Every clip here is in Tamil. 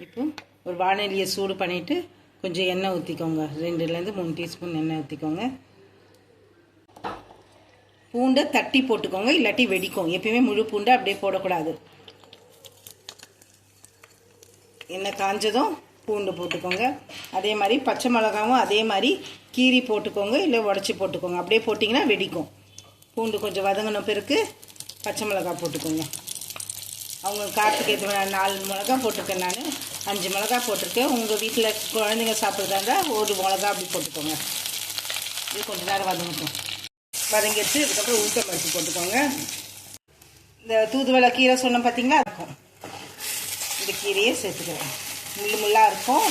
இப்போ ஒரு வானொலியை சூடு பண்ணிவிட்டு கொஞ்சம் எண்ணெய் ஊற்றிக்கோங்க. 2லேருந்து 3 டீஸ்பூன் எண்ணெய் ஊற்றிக்கோங்க. பூண்டை தட்டி போட்டுக்கோங்க, இல்லாட்டி வெடிக்கும். எப்பயுமே முழு பூண்டை அப்படியே போடக்கூடாது. எண்ணெய் காஞ்சதும் பூண்டு போட்டுக்கோங்க. அதே மாதிரி பச்சை மிளகாவும் அதே மாதிரி கீரி போட்டுக்கோங்க, இல்லை உடச்சி போட்டுக்கோங்க. அப்படியே போட்டிங்கன்னா வெடிக்கும். பூண்டு கொஞ்சம் வதங்கின பிறகு பச்சை மிளகா போட்டுக்கோங்க. அவங்க காரத்துக்கு ஏற்ற 4 மிளகா போட்டிருக்கேன், நான் 5 மிளகா போட்டிருக்கேன். உங்கள் வீட்டில் குழந்தைங்க சாப்பிட்றதா இருந்தால் 1 மிளகா அப்படி போட்டுக்கோங்க. இது கொஞ்சம் நேரம் வதங்கட்டும். வதங்கிடுச்சு. இதுக்கப்புறம் உளுத்தம் பருப்பு போட்டுக்கோங்க. இந்த தூதுவளை கீரை சொன்னோம் பார்த்தீங்களா, இருக்கும். இந்த கீரையை சேர்த்துக்கிறேன். முள்ளாக இருக்கும்.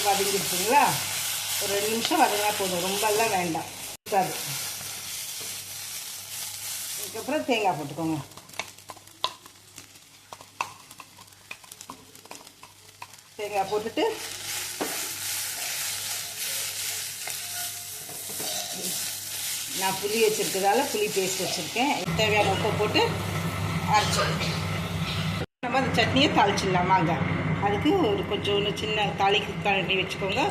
வதங்கிடுச்சுங்களா? ஒரு 2 நிமிஷம் வதங்கினா போதும், ரொம்பலாம் வேண்டாம். அதுக்கப்புறம் தேங்காய் போட்டுக்கோங்க. தேங்காய் போட்டுட்டு நான் புளி வச்சுருக்கிறதால புளி பேஸ்ட் வச்சுருக்கேன். தேவையான உப்பை போட்டு அரைச்சிடுறேன். நம்ம அந்த சட்னியை தாளிச்சிடலாமாங்க. அதுக்கு ஒரு கொஞ்சம் சின்ன தாளிக்கு கரண்டி வச்சுக்கோங்க.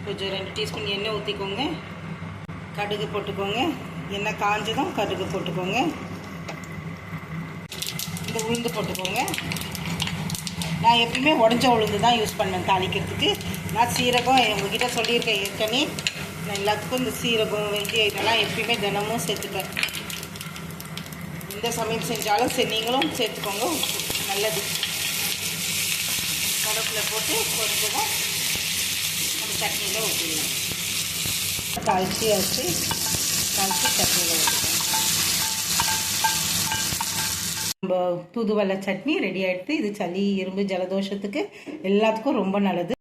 கொஞ்சம் 2 டீஸ்பூன் எண்ணெய் ஊற்றிக்கோங்க. கடுகு போட்டுக்கோங்க. எண்ணெய் காஞ்சதும் கடுகு போட்டுக்கோங்க. இந்த உளுந்து போட்டுக்கோங்க. நான் எப்பயுமே உடஞ்ச உளுந்து தான் யூஸ் பண்ணேன் தாளிக்கிறதுக்கு. நான் சீரகம் உங்ககிட்ட சொல்லியிருக்கேன் ஏற்கனவே. நான் எல்லாத்துக்கும் இந்த சீரகம், வெந்தயம் இதெல்லாம் எப்பயுமே தினமும் சேர்த்துப்பேன். எந்த சமையல் செஞ்சாலும் சரி, நீங்களும் சேர்த்துக்கோங்க, நல்லது. கருவேப்பிலை போட்டு கொஞ்சம் நம்ம சட்னியில் ஊற்றிடலாம். தாளித்து வச்சு சட்னியில் ஊற்றிக்கலாம். நம்ம தூதுவளை சட்னி ரெடி ஆகிடுது. இது சளி, இரும்பு, ஜலதோஷத்துக்கு எல்லாத்துக்கும் ரொம்ப நல்லது.